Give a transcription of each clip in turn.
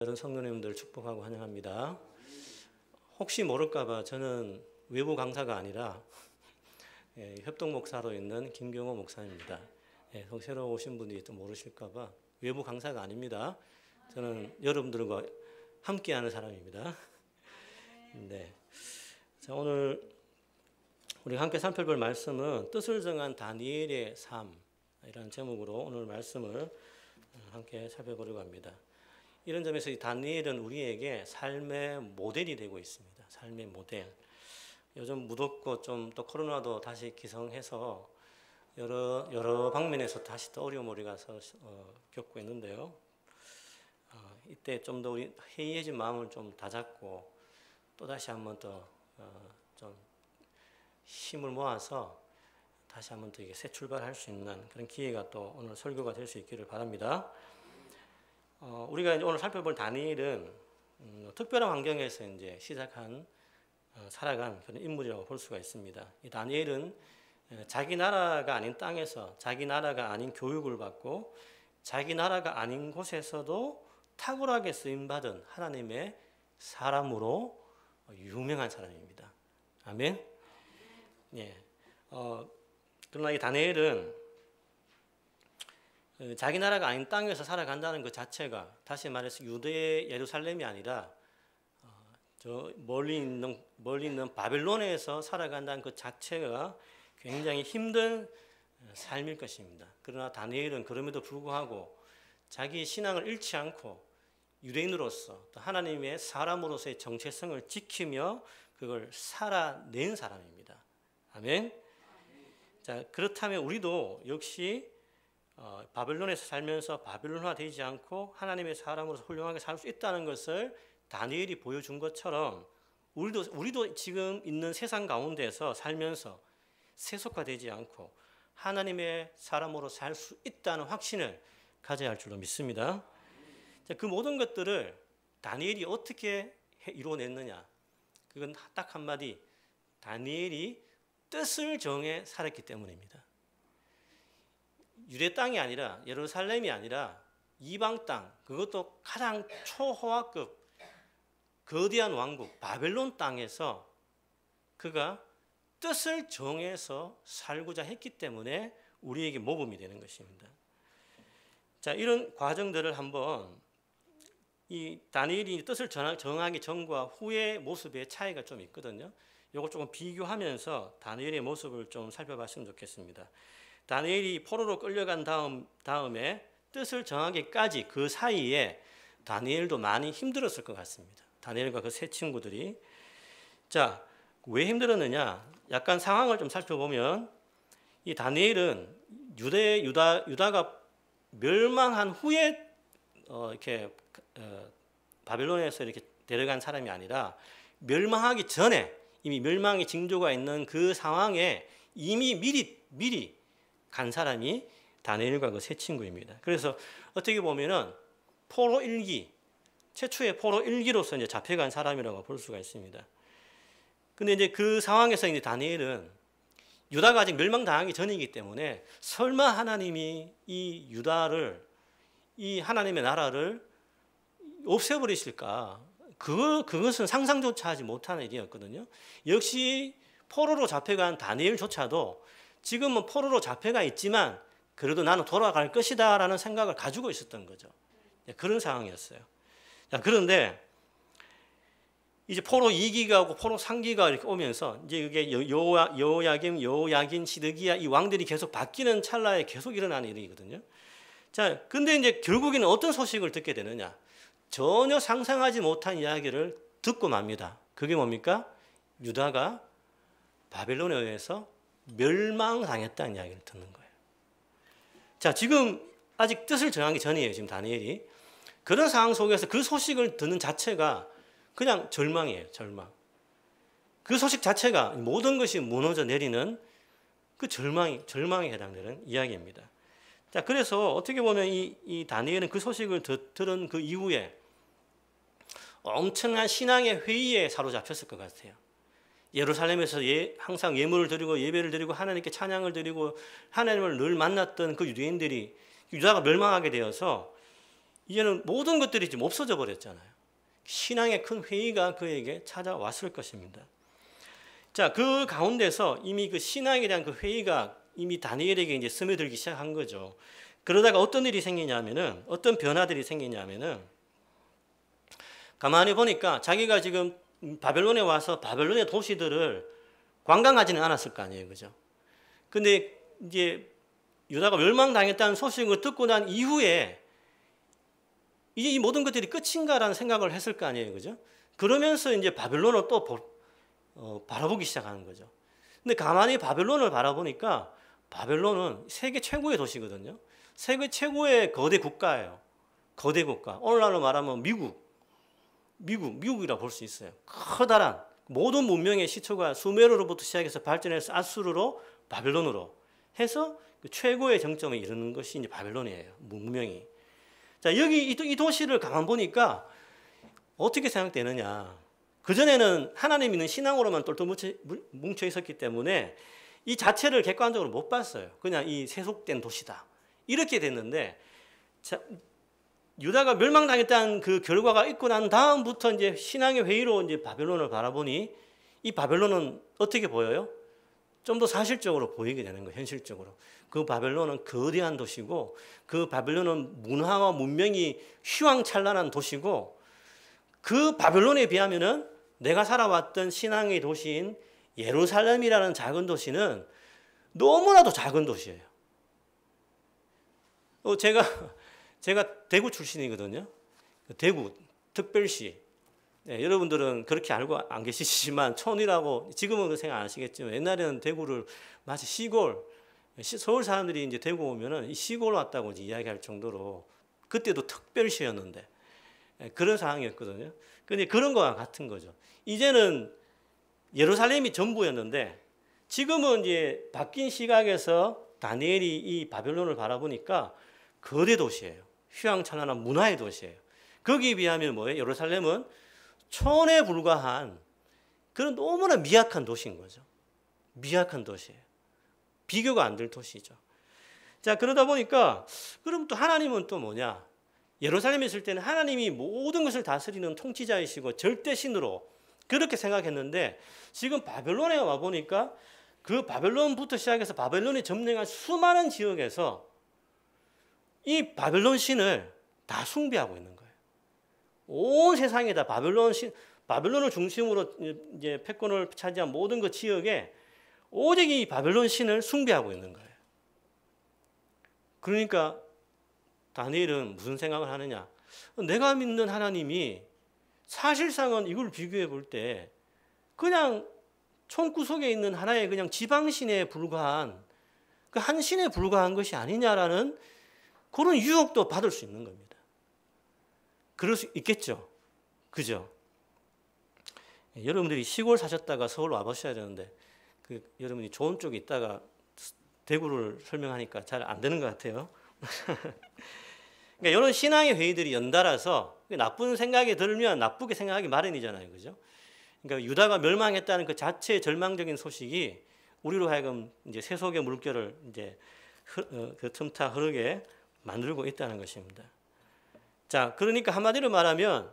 다른 성도님들 축복하고 환영합니다. 혹시 모를까봐 저는 외부 강사가 아니라 협동 목사로 있는 김경호 목사입니다. 새로 오신 분들이 또 모르실까봐 외부 강사가 아닙니다. 저는 여러분들과 함께하는 사람입니다. 네. 자, 오늘 우리 함께 살펴볼 말씀은 뜻을 정한 다니엘의 삶이라는 제목으로 오늘 말씀을 함께 살펴보려고 합니다. 이런 점에서 이 다니엘은 우리에게 삶의 모델이 되고 있습니다. 삶의 모델. 요즘 무덥고 좀 또 코로나도 다시 기성해서 여러 방면에서 다시 또 어려움 우리가 겪고 있는데요. 이때 좀 더 우리 해이해진 마음을 좀 다잡고 또 다시 한번 더 좀 힘을 모아서 다시 한번 더 새 출발할 수 있는 그런 기회가 또 오늘 설교가 될 수 있기를 바랍니다. 우리가 이제 오늘 살펴볼 다니엘은 특별한 환경에서 이제 살아간 그런 인물이라고 볼 수가 있습니다. 이 다니엘은 자기 나라가 아닌 땅에서 자기 나라가 아닌 교육을 받고 자기 나라가 아닌 곳에서도 탁월하게 쓰임받은 하나님의 사람으로 유명한 사람입니다. 아멘. 예. 그러나 이 다니엘은 자기 나라가 아닌 땅에서 살아간다는 것 자체가 다시 말해서 유대의 예루살렘이 아니라 저 멀리 있는 바벨론에서 살아간다는 것 자체가 굉장히 힘든 삶일 것입니다. 그러나 다니엘은 그럼에도 불구하고 자기 신앙을 잃지 않고 유대인으로서 또 하나님의 사람으로서의 정체성을 지키며 그걸 살아낸 사람입니다. 아멘. 자, 그렇다면 우리도 역시 바벨론에서 살면서 바벨론화 되지 않고 하나님의 사람으로서 훌륭하게 살 수 있다는 것을 다니엘이 보여준 것처럼 우리도 지금 있는 세상 가운데서 살면서 세속화되지 않고 하나님의 사람으로 살 수 있다는 확신을 가져야 할 줄로 믿습니다. 자, 그 모든 것들을 다니엘이 어떻게 이루어냈느냐? 그건 딱 한마디, 다니엘이 뜻을 정해 살았기 때문입니다. 유대 땅이 아니라 예루살렘이 아니라 이방 땅, 그것도 가장 초호화급 거대한 왕국 바벨론 땅에서 그가 뜻을 정해서 살고자 했기 때문에 우리에게 모범이 되는 것입니다. 자, 이런 과정들을 한번 이 다니엘이 뜻을 정하기 전과 후의 모습의 차이가 좀 있거든요. 이걸 조금 비교하면서 다니엘의 모습을 좀 살펴봤으면 좋겠습니다. 다니엘이 포로로 끌려간 다음에 뜻을 정하기까지 그 사이에 다니엘도 많이 힘들었을 것 같습니다. 다니엘과 그 세 친구들이. 자, 왜 힘들었느냐? 약간 상황을 좀 살펴보면 이 다니엘은 유다가 멸망한 후에 이렇게 바벨론에서 이렇게 데려간 사람이 아니라 멸망하기 전에 이미 멸망의 징조가 있는 그 상황에 이미 미리 간 사람이 다니엘과 그 세 친구입니다. 그래서 어떻게 보면은 포로 일기, 최초의 포로 일기로서 이제 잡혀간 사람이라고 볼 수가 있습니다. 근데 이제 그 상황에서 이제 다니엘은 유다가 아직 멸망당하기 전이기 때문에 설마 하나님이 이 유다를, 이 하나님의 나라를 없애버리실까? 그것은 상상조차 하지 못하는 일이었거든요. 역시 포로로 잡혀간 다니엘조차도 지금은 포로로 잡혀가 있지만 그래도 나는 돌아갈 것이다 라는 생각을 가지고 있었던 거죠. 그런 상황이었어요. 자, 그런데 이제 포로 2기가 오고 포로 3기가 이렇게 오면서 이제 이게 여호야긴, 시드기야 이 왕들이 계속 바뀌는 찰나에 계속 일어나는 일이거든요. 자, 근데 이제 결국에는 어떤 소식을 듣게 되느냐? 전혀 상상하지 못한 이야기를 듣고 맙니다. 그게 뭡니까? 유다가 바벨론에 의해서 멸망당했다는 이야기를 듣는 거예요. 자, 지금 아직 뜻을 정하기 전이에요. 지금 다니엘이. 그런 상황 속에서 그 소식을 듣는 자체가 그냥 절망이에요. 절망. 그 소식 자체가 모든 것이 무너져 내리는 그 절망에 해당되는 이야기입니다. 자, 그래서 어떻게 보면 이 다니엘은 그 소식을 들은 그 이후에 엄청난 신앙의 회의에 사로잡혔을 것 같아요. 예루살렘에서 항상 예물을 드리고 예배를 드리고 하나님께 찬양을 드리고 하나님을 늘 만났던 그 유대인들이 유다가 멸망하게 되어서 이제는 모든 것들이 지금 없어져 버렸잖아요. 신앙의 큰 회의가 그에게 찾아왔을 것입니다. 자, 그 가운데서 이미 그 신앙에 대한 그 회의가 이미 다니엘에게 이제 스며들기 시작한 거죠. 그러다가 어떤 일이 생기냐면은, 어떤 변화들이 생기냐면은, 가만히 보니까 자기가 지금 바벨론에 와서 바벨론의 도시들을 관광하지는 않았을 거 아니에요, 그죠? 근데 이제 유다가 멸망당했다는 소식을 듣고 난 이후에 이제 이 모든 것들이 끝인가라는 생각을 했을 거 아니에요, 그죠? 그러면서 이제 바벨론을 또 바라보기 시작하는 거죠. 근데 가만히 바벨론을 바라보니까 바벨론은 세계 최고의 도시거든요. 세계 최고의 거대 국가예요. 거대 국가. 오늘날로 말하면 미국이라고 볼 수 있어요. 커다란 모든 문명의 시초가 수메르로부터 시작해서 발전해서 아수르로 바벨론으로 해서 그 최고의 정점에 이르는 것이 이제 바벨론이에요. 문명이. 자, 여기 이 도시를 가만 보니까 어떻게 생각되느냐. 그전에는 하나님 있는 신앙으로만 똘똘 뭉쳐 있었기 때문에 이 자체를 객관적으로 못 봤어요. 그냥 이 세속된 도시다. 이렇게 됐는데, 자, 유다가 멸망당했다는 그 결과가 있고 난 다음부터 이제 신앙의 회의로 이제 바벨론을 바라보니 이 바벨론은 어떻게 보여요? 좀 더 사실적으로 보이게 되는 거예요. 현실적으로. 그 바벨론은 거대한 도시고 그 바벨론은 문화와 문명이 휘황찬란한 도시고 그 바벨론에 비하면은 내가 살아왔던 신앙의 도시인 예루살렘이라는 작은 도시는 너무나도 작은 도시예요. 제가 대구 출신이거든요. 대구 특별시. 네, 여러분들은 그렇게 알고 안 계시지만 촌이라고 지금은 생각 안 하시겠지만 옛날에는 대구를 마치 시골, 서울 사람들이 이제 대구 오면은 이 시골 왔다고 이제 이야기할 정도로 그때도 특별시였는데 그런 상황이었거든요. 근데 그런 거와 같은 거죠. 이제는 예루살렘이 전부였는데 지금은 이제 바뀐 시각에서 다니엘이 이 바벨론을 바라보니까 거대 도시예요. 휘황찬란한 문화의 도시예요. 거기에 비하면 뭐예요? 예루살렘은 촌에 불과한 그런 너무나 미약한 도시인 거죠. 미약한 도시예요. 비교가 안 될 도시죠. 자, 그러다 보니까 그럼 또 하나님은 또 뭐냐? 예루살렘에 있을 때는 하나님이 모든 것을 다스리는 통치자이시고 절대신으로 그렇게 생각했는데 지금 바벨론에 와 보니까 그 바벨론부터 시작해서 바벨론이 점령한 수많은 지역에서 이 바벨론 신을 다 숭배하고 있는 거예요. 온 세상에다 바벨론을 중심으로 이제 패권을 차지한 모든 그 지역에 오직 이 바벨론 신을 숭배하고 있는 거예요. 그러니까 다니엘은 무슨 생각을 하느냐? 내가 믿는 하나님이 사실상은 이걸 비교해 볼 때 그냥 총구석에 있는 하나의 그냥 지방신에 불과한 그 한 신에 불과한 것이 아니냐라는 그런 유혹도 받을 수 있는 겁니다. 그럴 수 있겠죠. 그죠? 여러분들이 시골 사셨다가 서울 와보셔야 되는데 여러분이 좋은 쪽에 있다가 대구를 설명하니까 잘 안 되는 것 같아요. 그러니까 이런 신앙의 회의들이 연달아서 나쁜 생각이 들면 나쁘게 생각하기 마련이잖아요. 그죠? 그러니까 유다가 멸망했다는 그 자체의 절망적인 소식이 우리로 하여금 이제 세속의 물결을 이제 그 틈타 흐르게 만들고 있다는 것입니다. 자, 그러니까 한마디로 말하면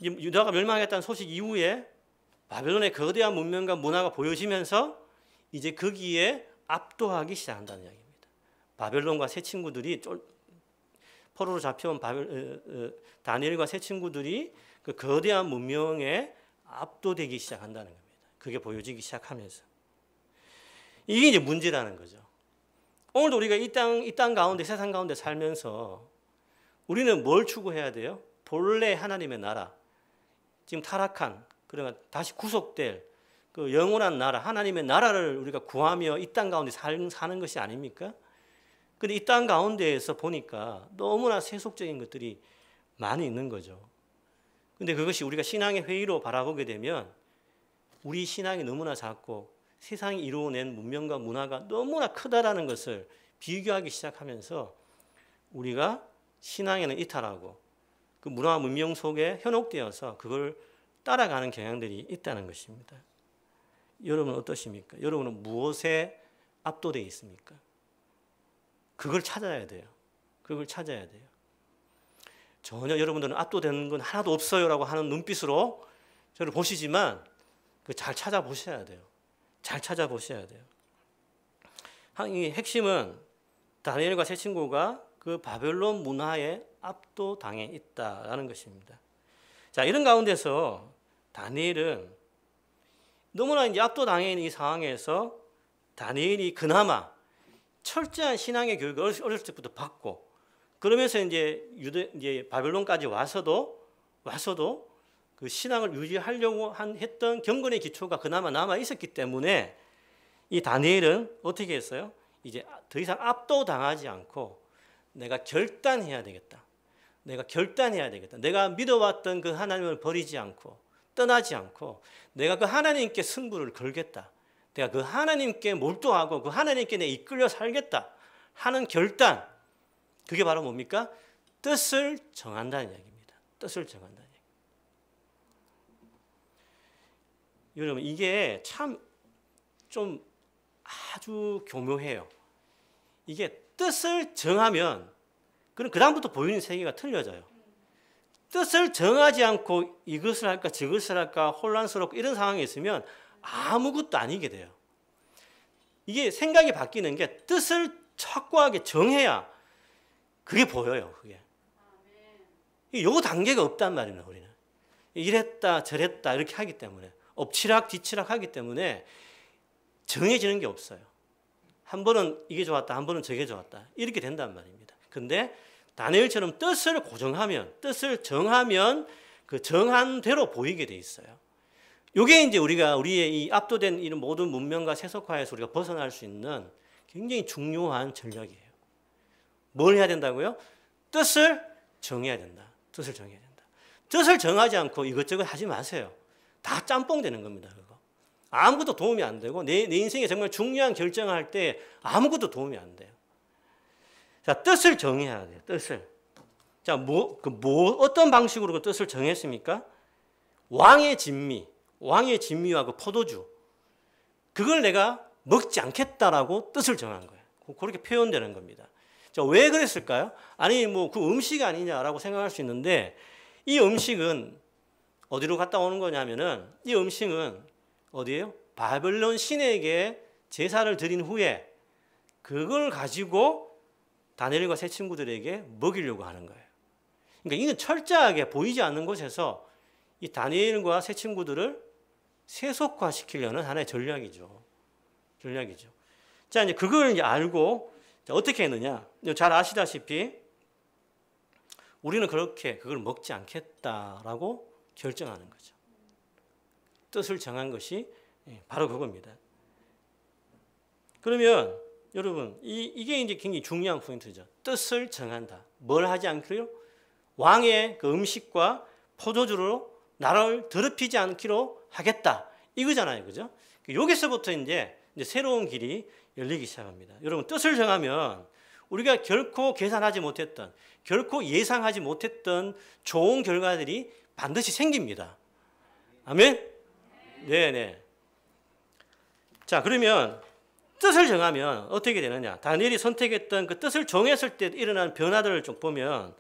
유다가 멸망했다는 소식 이후에 바벨론의 거대한 문명과 문화가 보여지면서 이제 거기에 압도하기 시작한다는 이야기입니다. 바벨론과 새 친구들이 포로로 잡혀온 다니엘과 새 친구들이 그 거대한 문명에 압도되기 시작한다는 겁니다. 그게 보여지기 시작하면서 이게 이제 문제라는 거죠. 오늘도 우리가 이 땅 가운데 세상 가운데 살면서 우리는 뭘 추구해야 돼요? 본래 하나님의 나라, 지금 타락한 그러니까 다시 구속될 그 영원한 나라, 하나님의 나라를 우리가 구하며 이 땅 가운데 사는 것이 아닙니까? 근데 이 땅 가운데에서 보니까 너무나 세속적인 것들이 많이 있는 거죠. 근데 그것이 우리가 신앙의 회의로 바라보게 되면 우리 신앙이 너무나 작고 세상이 이루어낸 문명과 문화가 너무나 크다라는 것을 비교하기 시작하면서 우리가 신앙에는 이탈하고 그 문화와 문명 속에 현혹되어서 그걸 따라가는 경향들이 있다는 것입니다. 여러분은 어떠십니까? 여러분은 무엇에 압도되어 있습니까? 그걸 찾아야 돼요. 그걸 찾아야 돼요. 전혀 여러분들은 압도되는 건 하나도 없어요라고 하는 눈빛으로 저를 보시지만 잘 찾아보셔야 돼요. 잘 찾아보셔야 돼요. 이 핵심은 다니엘과 세 친구가 그 바벨론 문화에 압도당해 있다라는 것입니다. 자, 이런 가운데서 다니엘은 너무나 이제 압도당해 있는 이 상황에서 다니엘이 그나마 철저한 신앙의 교육을 어렸을 때부터 받고 그러면서 이제 바벨론까지 와서도 그 신앙을 유지하려고 했던 경건의 기초가 그나마 남아 있었기 때문에 이 다니엘은 어떻게 했어요? 이제 더 이상 압도당하지 않고 내가 결단해야 되겠다. 내가 믿어왔던 그 하나님을 버리지 않고 떠나지 않고 내가 그 하나님께 승부를 걸겠다. 내가 그 하나님께 몰두하고 그 하나님께 내 이끌려 살겠다 하는 결단. 그게 바로 뭡니까? 뜻을 정한다는 이야기입니다. 뜻을 정한다는 이야기. 여러분 이게 참 좀 아주 교묘해요. 이게 뜻을 정하면 그럼 그다음부터 보이는 세계가 틀려져요. 뜻을 정하지 않고 이것을 할까 저것을 할까 혼란스럽고 이런 상황에 있으면 아무것도 아니게 돼요. 이게 생각이 바뀌는 게 뜻을 확고하게 정해야 그게 보여요. 그게. 요 단계가 없단 말입니다. 우리는. 이랬다 저랬다 이렇게 하기 때문에 엎치락 뒤치락 하기 때문에 정해지는 게 없어요. 한 번은 이게 좋았다, 한 번은 저게 좋았다 이렇게 된단 말입니다. 근데 다니엘처럼 뜻을 뜻을 정하면 그 정한 대로 보이게 돼 있어요. 이게 이제 우리의 이 압도된 이런 모든 문명과 세속화에서 우리가 벗어날 수 있는 굉장히 중요한 전략이에요. 뭘 해야 된다고요? 뜻을 정해야 된다. 뜻을 정해야 된다. 뜻을 정하지 않고 이것저것 하지 마세요. 다 짬뽕 되는 겁니다. 그거. 아무것도 도움이 안 되고 내 인생에 정말 중요한 결정을 할 때 아무것도 도움이 안 돼요. 자, 뜻을 정해야 돼요. 뜻을. 자, 어떤 방식으로 그 뜻을 정했습니까? 왕의 진미와 그 포도주. 그걸 내가 먹지 않겠다라고 뜻을 정한 거예요. 그렇게 표현되는 겁니다. 자, 왜 그랬을까요? 아니, 그 음식 아니냐라고 생각할 수 있는데 이 음식은 어디로 갔다 오는 거냐면은 이 음식은 어디예요? 바벨론 신에게 제사를 드린 후에 그걸 가지고 다니엘과 세 친구들에게 먹이려고 하는 거예요. 그러니까 이는 철저하게 보이지 않는 곳에서 이 다니엘과 세 친구들을 세속화시키려는 하나의 전략이죠. 자, 이제 그걸 이제 알고 어떻게 했느냐? 잘 아시다시피 우리는 그렇게 그걸 먹지 않겠다라고 결정하는 거죠. 뜻을 정한 것이 바로 그겁니다. 그러면 여러분 이게 이제 굉장히 중요한 포인트죠. 뜻을 정한다. 뭘 하지 않기로? 왕의 그 음식과 포도주로 나를 더럽히지 않기로 하겠다. 이거잖아요. 그죠? 여기서부터 이제 새로운 길이 열리기 시작합니다. 여러분 뜻을 정하면 우리가 결코 계산하지 못했던 결코 예상하지 못했던 좋은 결과들이 반드시 생깁니다. 아멘? 네네. 자, 그러면 뜻을 정하면 어떻게 되느냐? 다니엘이 선택했던 그 뜻을 정했을 때 일어난 변화들을 좀 보면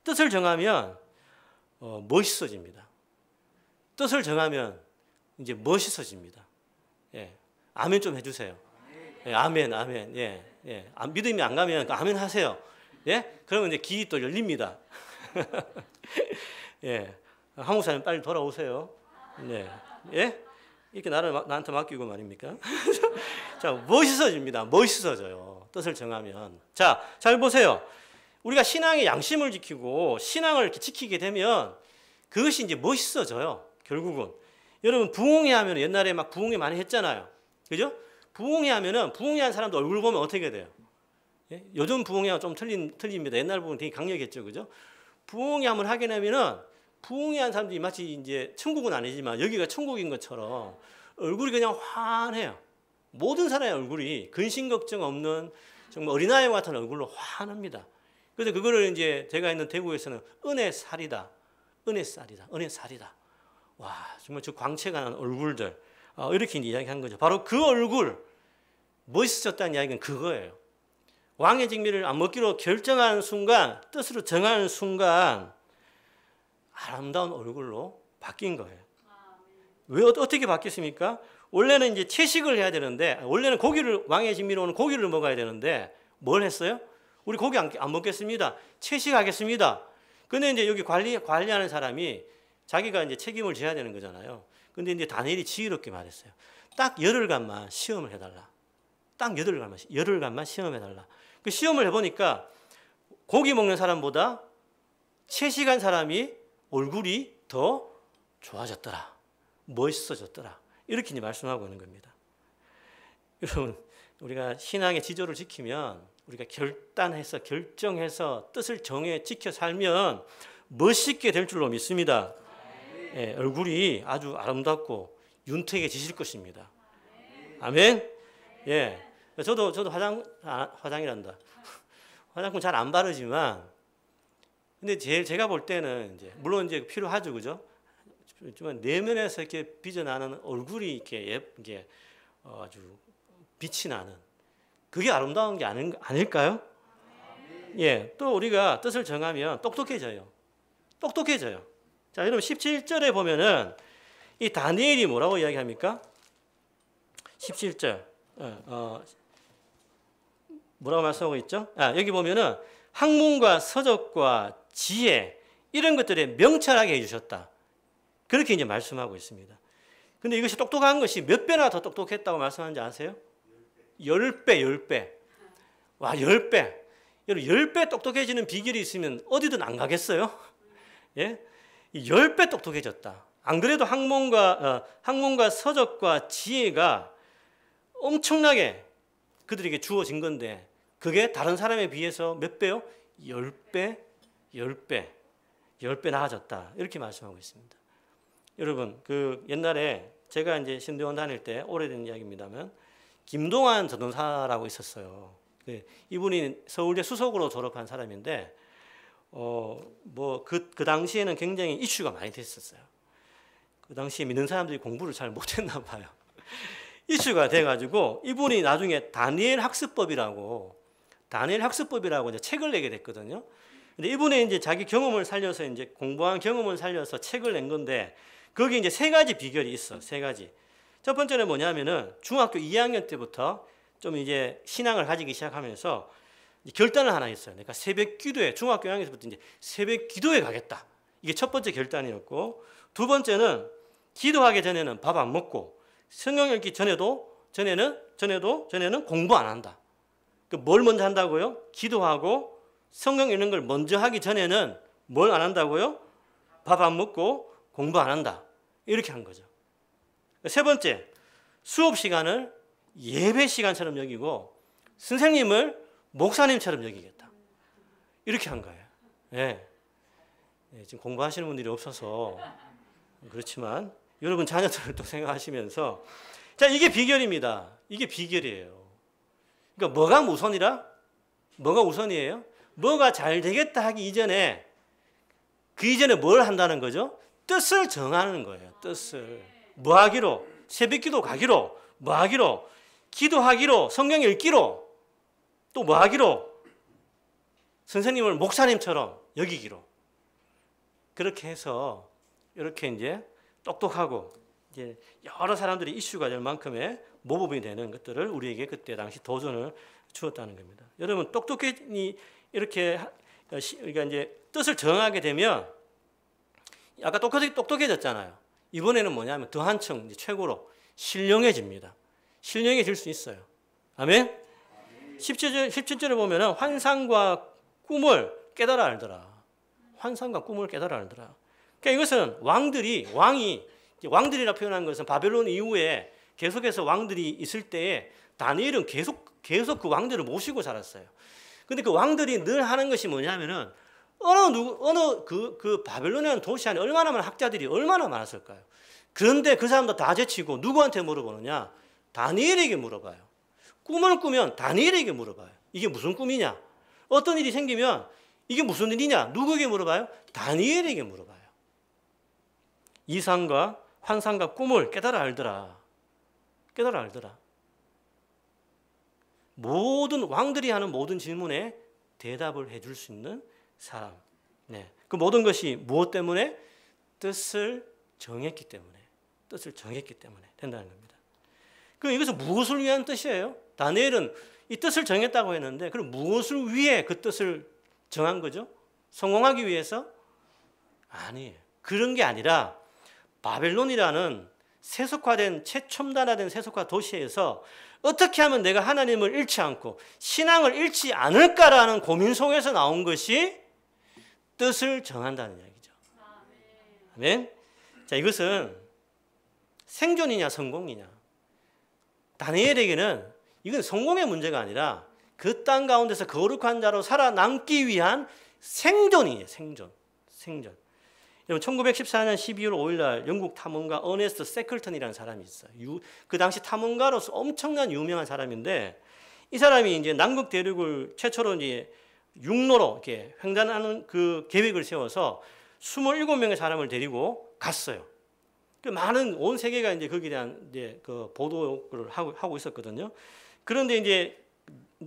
뜻을 정하면 멋있어집니다. 뜻을 정하면 이제 멋있어집니다. 예, 아멘 좀 해주세요. 예, 아멘. 예, 예. 믿음이 안 가면 아멘 하세요. 예, 그러면 이제 길이 또 열립니다. 예, 한국 사람 빨리 돌아오세요. 네, 예. 이렇게 나한테 맡기고 말입니까? 자, 멋있어집니다. 멋있어져요. 뜻을 정하면. 자, 잘 보세요. 우리가 신앙의 양심을 지키고 신앙을 이렇게 지키게 되면 그것이 이제 멋있어져요. 결국은. 여러분, 부흥회 하면 옛날에 막 부흥회 많이 했잖아요. 그죠? 부흥회 하면은 부흥회 한 사람도 얼굴 보면 어떻게 돼요? 예? 요즘 부흥회와 좀 틀립니다. 옛날 부흥 되게 강력했죠. 그죠? 부흥회 한번 하게 되면은 부흥회 한 사람들이 마치 이제 천국은 아니지만 여기가 천국인 것처럼 얼굴이 그냥 환해요. 모든 사람의 얼굴이 근심 걱정 없는 정말 어린아이 같은 얼굴로 환합니다. 그래서 그거를 이제 제가 있는 대구에서는 은혜살이다. 와, 정말 저 광채가 난 얼굴들. 이렇게 이야기한 거죠. 바로 그 얼굴, 멋있었다는 이야기는 그거예요. 왕의 직미를 안 먹기로 결정한 순간, 뜻으로 정하는 순간 아름다운 얼굴로 바뀐 거예요. 왜 어떻게 바뀌었습니까? 원래는 이제 채식을 해야 되는데, 원래는 고기를, 왕의 진미로는 고기를 먹어야 되는데 뭘 했어요? 우리 고기 안 먹겠습니다. 채식하겠습니다. 근데 이제 여기 관리하는 사람이 자기가 이제 책임을 져야 되는 거잖아요. 근데 이제 다니엘이 지혜롭게 말했어요. 딱 열흘간만 시험을 해달라. 딱 열흘간만 시험해달라. 그 시험을 해보니까 고기 먹는 사람보다 채식한 사람이 얼굴이 더 좋아졌더라. 멋있어졌더라. 이렇게 이제 말씀하고 있는 겁니다. 여러분, 우리가 신앙의 지조를 지키면, 우리가 결정해서 뜻을 정해 지켜 살면 멋있게 될 줄로 믿습니다. 예, 얼굴이 아주 아름답고 윤택해지실 것입니다. 아멘. 예, 저도 화장이란다. 화장품 잘 안 바르지만, 근데 제가 볼 때는 이제 물론 이제 필요하죠, 그죠? 하지만 내면에서 이렇게 빚어나는 얼굴이 이렇게 아주 빛이 나는, 그게 아름다운 게 아닐까요? 예, 또 우리가 뜻을 정하면 똑똑해져요. 자, 여러분 17절에 보면은 이 다니엘이 뭐라고 이야기합니까? 17절 뭐라고 말씀하고 있죠? 여기 보면은 학문과 서적과 지혜 이런 것들에 명철하게 해주셨다. 그렇게 이제 말씀하고 있습니다. 근데 이것이 똑똑한 것이 몇 배나 더 똑똑했다고 말씀하는지 아세요? 10배. 와, 10배. 여러분 10배 똑똑해지는 비결이 있으면 어디든 안 가겠어요? 예? 10배 똑똑해졌다. 안 그래도 학문과 서적과 지혜가 엄청나게 그들에게 주어진 건데 그게 다른 사람에 비해서 몇 배요? 10배 나아졌다. 이렇게 말씀하고 있습니다. 여러분, 그 옛날에 제가 이제 신대원 다닐 때 오래된 이야기입니다만 김동환 전도사라고 있었어요. 이분이 서울대 수석으로 졸업한 사람인데 그 당시에는 굉장히 이슈가 많이 됐었어요. 그 당시에 믿는 사람들이 공부를 잘 못했나 봐요. 이슈가 돼가지고 이분이 나중에 다니엘 학습법이라고 이제 책을 내게 됐거든요. 근데 이분이 이제 자기 경험을 살려서 이제 공부한 경험을 살려서 책을 낸 건데 거기 이제 3가지 비결이 있어. 3가지. 첫 번째는 뭐냐면은 중학교 2학년 때부터 좀 이제 신앙을 가지기 시작하면서 결단을 하나 했어요. 그러니까 새벽 기도에 중학교 2학년부터 이제 새벽 기도에 가겠다. 이게 첫 번째 결단이었고, 두 번째는 기도하기 전에는 밥 안 먹고 성경 읽기 전에는 공부 안 한다. 뭘 먼저 한다고요? 기도하고 성경 읽는 걸 먼저 하기 전에는 뭘 안 한다고요? 밥 안 먹고 공부 안 한다. 이렇게 한 거죠. 세 번째, 수업 시간을 예배 시간처럼 여기고 선생님을 목사님처럼 여기겠다. 이렇게 한 거예요. 예. 지금 공부하시는 분들이 없어서 그렇지만 여러분 자녀들을 또 생각하시면서 자, 이게 비결입니다. 이게 비결이에요. 그러니까 뭐가 우선이에요? 뭐가 잘 되겠다 하기 이전에 그 이전에 뭘 한다는 거죠? 뜻을 정하는 거예요. 뜻을. 뭐 하기로? 새벽기도 가기로. 뭐 하기로? 기도하기로. 성경 읽기로. 또 뭐 하기로? 선생님을 목사님처럼 여기기로. 그렇게 해서 이렇게 이제 똑똑하고 이제 여러 사람들이 이슈가 될 만큼의 모범이 되는 것들을 우리에게 그때 당시 도전을 주었다는 겁니다. 여러분 똑똑히 이렇게 우리가 이제 뜻을 정하게 되면 아까 똑똑해졌잖아요. 이번에는 뭐냐면 더 한층 최고로 신령해집니다. 신령해질 수 있어요. 아멘? 17절에 보면 환상과 꿈을 깨달아 알더라. 환상과 꿈을 깨달아 알더라. 그러니까 이것은 왕들이라 표현한 것은 바벨론 이후에 계속해서 왕들이 있을 때에 다니엘은 계속 그 왕들을 모시고 살았어요. 근데 그 왕들이 늘 하는 것이 뭐냐면은 그 바벨론이라는 도시 안에 얼마나 많은 학자들이 얼마나 많았을까요? 그런데 그 사람도 다 제치고 누구한테 물어보느냐? 다니엘에게 물어봐요. 꿈을 꾸면 다니엘에게 물어봐요. 이게 무슨 꿈이냐? 어떤 일이 생기면 이게 무슨 일이냐? 누구에게 물어봐요? 다니엘에게 물어봐요. 이상과 환상과 꿈을 깨달아 알더라. 모든 왕들이 하는 모든 질문에 대답을 해줄 수 있는 사람. 네. 그 모든 것이 무엇 때문에? 뜻을 정했기 때문에 된다는 겁니다. 그럼 이것은 무엇을 위한 뜻이에요? 다니엘은 이 뜻을 정했다고 했는데 그럼 무엇을 위해 그 뜻을 정한 거죠? 성공하기 위해서? 아니에요. 그런 게 아니라 바벨론이라는 세속화된 최첨단화된 세속화 도시에서 어떻게 하면 내가 하나님을 잃지 않고 신앙을 잃지 않을까라는 고민 속에서 나온 것이 뜻을 정한다는 이야기죠. 아멘. 자, 이것은 생존이냐 성공이냐. 다니엘에게는 이건 성공의 문제가 아니라 그 땅 가운데서 거룩한 자로 살아남기 위한 생존이에요. 생존. 여러분 1914년 12월 5일 날 영국 탐험가 어네스트 세클턴이라는 사람이 있어요. 그 당시 탐험가로서 엄청난 유명한 사람인데 이 사람이 이제 남극 대륙을 최초로 이제 육로로 이렇게 횡단하는 그 계획을 세워서 27명의 사람을 데리고 갔어요. 그 많은 온 세계가 이제 거기에 대한 이제 그 보도를 하고 있었거든요. 그런데 이제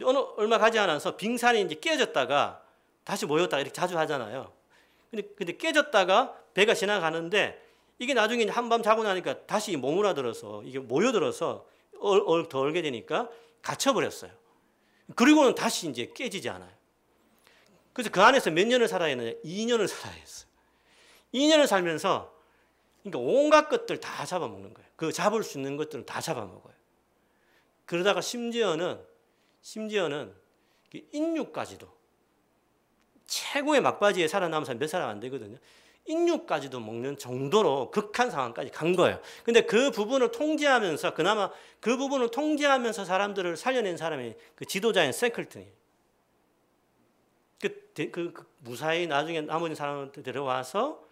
얼마 가지 않아서 빙산이 이제 깨졌다가 다시 모였다가 이렇게 자주 하잖아요. 근데 깨졌다가 배가 지나가는데 이게 나중에 한밤 자고 나니까 다시 모무라들어서 이게 모여들어서 더 얼게 되니까 갇혀버렸어요. 그리고는 다시 이제 깨지지 않아요. 그래서 그 안에서 몇 년을 살아야 했느냐? 2년을 살아야 했어요. 2년을 살면서 그러니까 온갖 것들 다 잡아먹는 거예요. 그 잡을 수 있는 것들은 다 잡아먹어요. 그러다가 심지어는 인육까지도 최고의 막바지에 살아남은 사람 몇 사람 안 되거든요. 인육까지도 먹는 정도로 극한 상황까지 간 거예요. 근데 그 부분을 통제하면서 그나마 그 부분을 통제하면서 사람들을 살려낸 사람이 그 지도자인 세클튼이에요. 그 무사히 나중에 나머지 사람한테 데려와서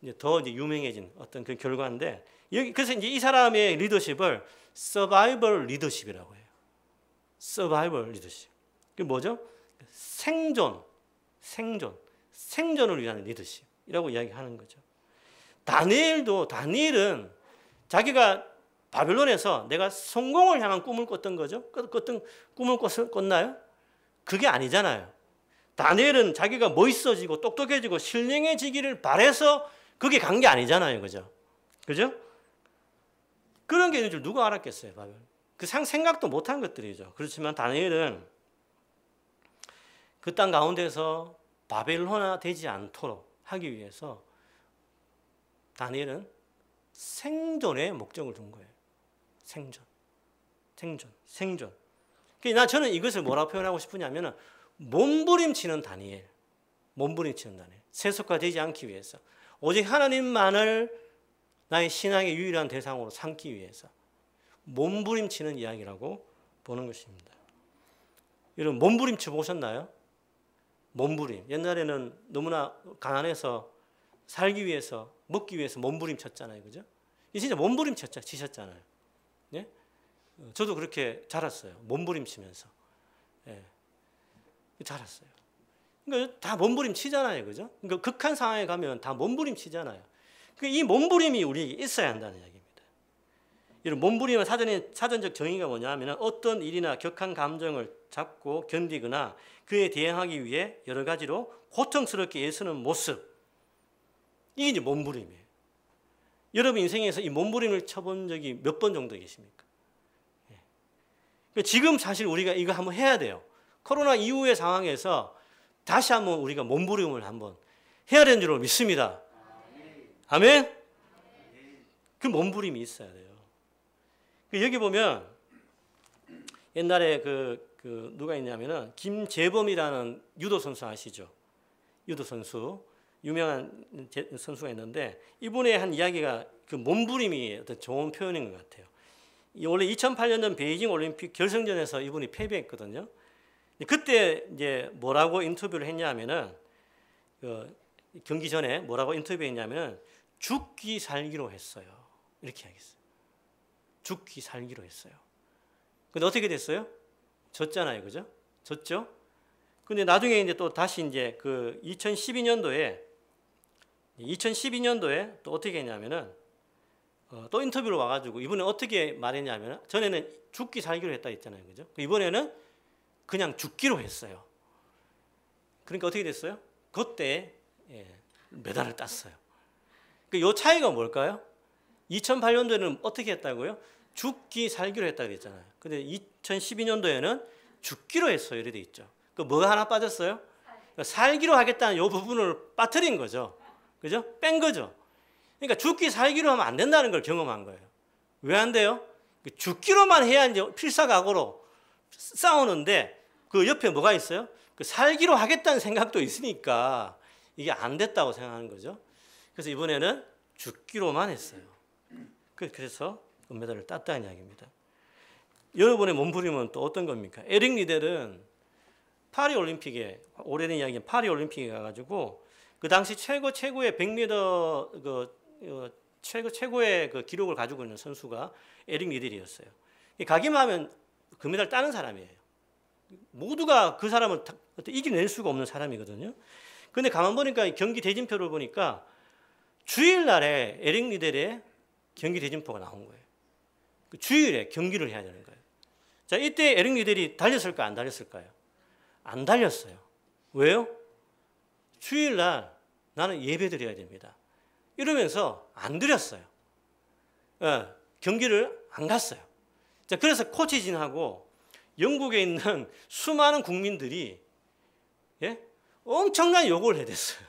이제 더 이제 유명해진 어떤 그 결과인데 그래서 이제 이 사람의 리더십을 서바이벌 리더십이라고 해요. 서바이벌 리더십. 그게 뭐죠? 생존을 위한 리더십이라고 이야기하는 거죠. 다니엘은 자기가 바벨론에서 내가 성공을 향한 꿈을 꿨던 거죠. 어떤 꿈을 꿨나요? 그게 아니잖아요. 다니엘은 자기가 멋있어지고 똑똑해지고 신령해지기를 바래서 그게 간 게 아니잖아요. 그죠? 그런 게 있는 줄 누가 알았겠어요. 바벨론. 그 생각도 못한 것들이죠. 그렇지만 다니엘은 그 땅 가운데서 바벨론화 되지 않도록 하기 위해서 다니엘은 생존에 목적을 둔 거예요. 생존. 그러니까 저는 이것을 뭐라고 표현하고 싶으냐면 몸부림치는 다니엘. 세속화되지 않기 위해서. 오직 하나님만을 나의 신앙의 유일한 대상으로 삼기 위해서 몸부림치는 이야기라고 보는 것입니다. 여러분 몸부림쳐 보셨나요? 몸부림. 옛날에는 너무나 가난해서 살기 위해서 먹기 위해서 몸부림쳤잖아요. 그죠? 진짜 몸부림치셨잖아요. 예? 저도 그렇게 자랐어요. 몸부림치면서. 예. 자랐어요. 그러니까 다 몸부림치잖아요. 그죠? 그러니까 극한 상황에 가면 다 몸부림치잖아요. 그러니까 이 몸부림이 우리에게 있어야 한다는 이야기입니다. 이런 몸부림의 사전적 정의가 뭐냐면 어떤 일이나 격한 감정을 잡고 견디거나 그에 대응하기 위해 여러 가지로 고통스럽게 애쓰는 모습. 이게 이제 몸부림이에요. 여러분 인생에서 이 몸부림을 쳐본 적이 몇 번 정도 계십니까? 그러니까 지금 사실 우리가 이거 한번 해야 돼요. 코로나 이후의 상황에서 다시 한번 우리가 몸부림을 한번 해야 되는 줄 믿습니다. 아멘? 그 몸부림이 있어야 돼요. 여기 보면 옛날에 누가 있냐면은 김재범이라는 유도 선수 아시죠? 유도 선수 유명한 선수가 있는데 이분의 한 이야기가 그 몸부림이 어떤 좋은 표현인 것 같아요. 원래 2008년 베이징 올림픽 결승전에서 이분이 패배했거든요. 그때 이제 뭐라고 인터뷰를 했냐면은 경기 전에 뭐라고 인터뷰했냐면은 죽기 살기로 했어요. 이렇게 이야기했어요. 죽기 살기로 했어요. 근데 어떻게 됐어요? 졌잖아요. 그죠? 졌죠? 근데 나중에 이제 또 다시 이제 그 2012년도에 또 어떻게 했냐면은 또 인터뷰를 와가지고 이번에 어떻게 말했냐면은 전에는 죽기 살기로 했다 했잖아요. 그죠? 이번에는 그냥 죽기로 했어요. 그러니까 어떻게 됐어요? 그때 메달을 땄어요. 이 차이가 뭘까요? 2008년도에는 어떻게 했다고요? 죽기 살기로 했다 그랬잖아요. 근데 2012년도에는 죽기로 했어요. 이래 돼 있죠. 그 뭐가 하나 빠졌어요? 살기로 하겠다는 이 부분을 빠뜨린 거죠. 그죠? 뺀 거죠. 그러니까 죽기 살기로 하면 안 된다는 걸 경험한 거예요. 왜 안 돼요? 죽기로만 해야 이제 필사각오로 싸우는데 그 옆에 뭐가 있어요? 그 살기로 하겠다는 생각도 있으니까 이게 안 됐다고 생각하는 거죠. 그래서 이번에는 죽기로만 했어요. 그래서 은메달을 땄다는 이야기입니다. 여러분의 몸부림은 또 어떤 겁니까? 에릭 리델은 파리올림픽에, 오래된 이야기는 파리올림픽에 가가지고 그 당시 최고의 100m 최고의 그 기록을 가지고 있는 선수가 에릭 리델이었어요. 가기만 하면 금메달 따는 사람이에요. 모두가 그 사람을 이겨낼 수가 없는 사람이거든요. 그런데 가만 보니까 경기 대진표를 보니까 주일날에 에릭 리델의 경기 대진표가 나온 거예요. 그 주일에 경기를 해야 되는 거예요. 자, 이때 에릭 리델이 달렸을까요? 안 달렸을까요? 안 달렸어요. 왜요? 주일날 나는 예배 드려야 됩니다. 이러면서 안 드렸어요. 경기를 안 갔어요. 자, 그래서 코치진하고 영국에 있는 수많은 국민들이 엄청난 욕을 해댔어요.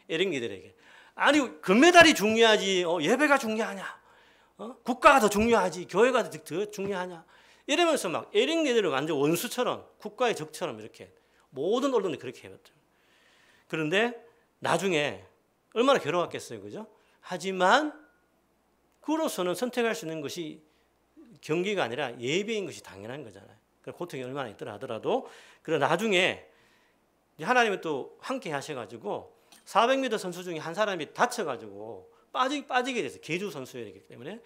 에릭 리델에게. 아니, 금메달이 중요하지 예배가 중요하냐? 국가가 더 중요하지 교회가 더 중요하냐? 이러면서 막 에릭 리델을 완전 원수처럼 국가의 적처럼 이렇게 모든 언론이 그렇게 해봤죠. 그런데 나중에 얼마나 괴로웠겠어요, 그죠? 하지만 그로서는 선택할 수 있는 것이 경기가 아니라 예배인 것이 당연한 거잖아요. 그 고통이 얼마나 있더라 하더라도 그러나 나중에 하나님은 또 함께 하셔가지고 400m 선수 중에 한 사람이 다쳐가지고 빠지게 돼서 계주 선수였기 때문에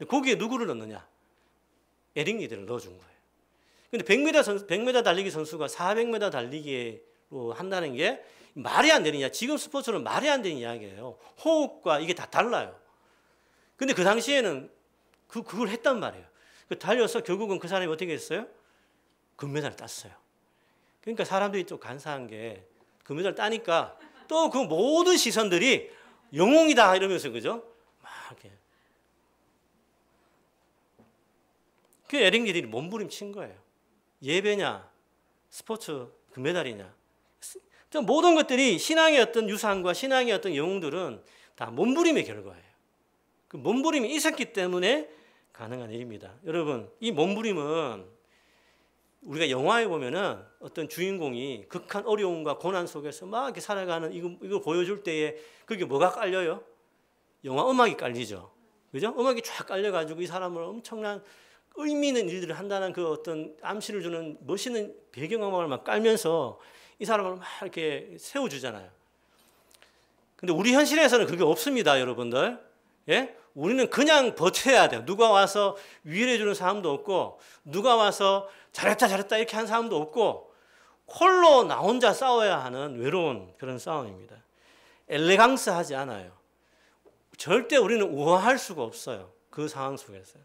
거기에 누구를 넣느냐? 에릭 리델을 넣어준 거예요. 근데 100m 달리기 선수가 400m 달리기로 한다는 게 말이 안 되느냐? 지금 스포츠는 말이 안 되는 이야기예요. 호흡과 이게 다 달라요. 근데 그 당시에는 그걸 했단 말이에요. 달려서 결국은 그 사람이 어떻게 했어요? 금메달을 땄어요. 그러니까 사람들이 좀 간사한 게 금메달 따니까 또 그 모든 시선들이 영웅이다 이러면서 그죠? 막 이렇게. 그 에릭 리델이 몸부림친 거예요. 예배냐, 스포츠 금메달이냐. 모든 것들이 신앙의 어떤 유산과 신앙의 어떤 영웅들은 다 몸부림의 결과예요. 그 몸부림이 있었기 때문에 가능한 일입니다. 여러분, 이 몸부림은 우리가 영화에 보면은 어떤 주인공이 극한 어려움과 고난 속에서 막 이렇게 살아가는 이걸 보여줄 때에 그게 뭐가 깔려요? 영화 음악이 깔리죠. 그죠? 음악이 쫙 깔려가지고 이 사람을 엄청난 의미 있는 일들을 한다는 그 어떤 암시를 주는 멋있는 배경음악을 막 깔면서 이 사람을 막 이렇게 세워주잖아요. 근데 우리 현실에서는 그게 없습니다, 여러분들. 예? 우리는 그냥 버텨야 돼요. 누가 와서 위로해 주는 사람도 없고 누가 와서 잘했다 이렇게 한 사람도 없고 홀로 나 혼자 싸워야 하는 외로운 그런 싸움입니다. 엘레강스하지 않아요. 절대 우리는 우아할 수가 없어요. 그 상황 속에서.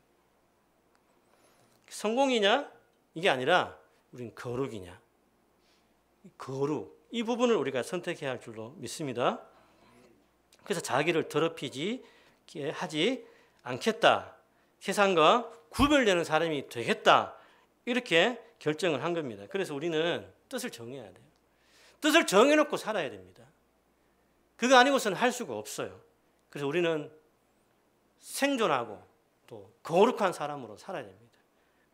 성공이냐? 이게 아니라 우리는 거룩이냐? 거룩. 이 부분을 우리가 선택해야 할 줄로 믿습니다. 그래서 자기를 더럽히지 하지 않겠다. 세상과 구별되는 사람이 되겠다. 이렇게 결정을 한 겁니다. 그래서 우리는 뜻을 정해야 돼요. 뜻을 정해놓고 살아야 됩니다. 그거 아니고서는 할 수가 없어요. 그래서 우리는 생존하고 또 거룩한 사람으로 살아야 됩니다.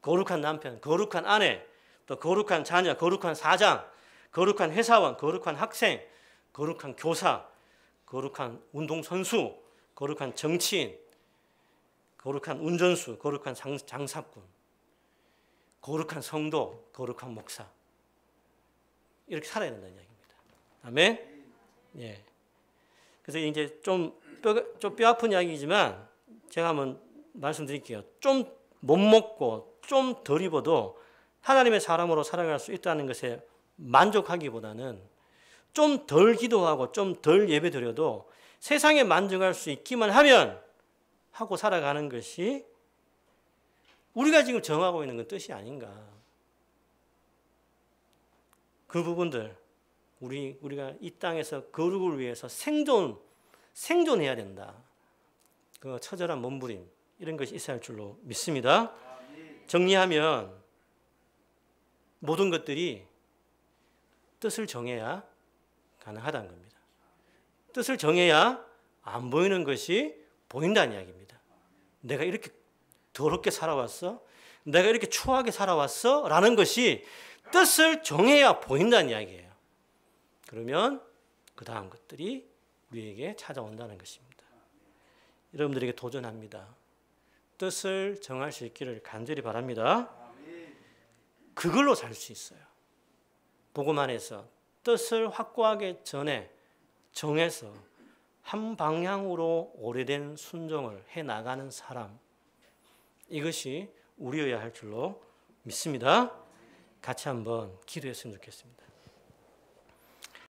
거룩한 남편, 거룩한 아내, 또 거룩한 자녀, 거룩한 사장, 거룩한 회사원, 거룩한 학생, 거룩한 교사, 거룩한 운동선수, 거룩한 정치인, 거룩한 운전수, 거룩한 장사꾼, 거룩한 성도, 거룩한 목사. 이렇게 살아야 된다는 이야기입니다. 아멘? 예. 그래서 이제 좀 뼈 아픈 이야기지만 제가 한번 말씀드릴게요. 좀 못 먹고 좀 덜 입어도 하나님의 사람으로 살아갈 수 있다는 것에 만족하기보다는 좀 덜 기도하고 좀 덜 예배드려도 세상에 만족할 수 있기만 하면 하고 살아가는 것이 우리가 지금 정하고 있는 건 뜻이 아닌가. 그 부분들 우리가 이 땅에서 거룩을 위해서 생존해야 된다. 그 처절한 몸부림 이런 것이 있어야 할 줄로 믿습니다. 정리하면 모든 것들이 뜻을 정해야 가능하다는 겁니다. 뜻을 정해야 안 보이는 것이 보인다는 이야기입니다. 내가 이렇게 더럽게 살아왔어? 내가 이렇게 추하게 살아왔어? 라는 것이 뜻을 정해야 보인다는 이야기예요. 그러면 그 다음 것들이 우리에게 찾아온다는 것입니다. 여러분들에게 도전합니다. 뜻을 정할 수 있기를 간절히 바랍니다. 그걸로 살 수 있어요. 복음 안에서 뜻을 확고하게 정해서 한 방향으로 오래된 순종을 해나가는 사람, 이것이 우리여야 할 줄로 믿습니다. 같이 한번 기도했으면 좋겠습니다.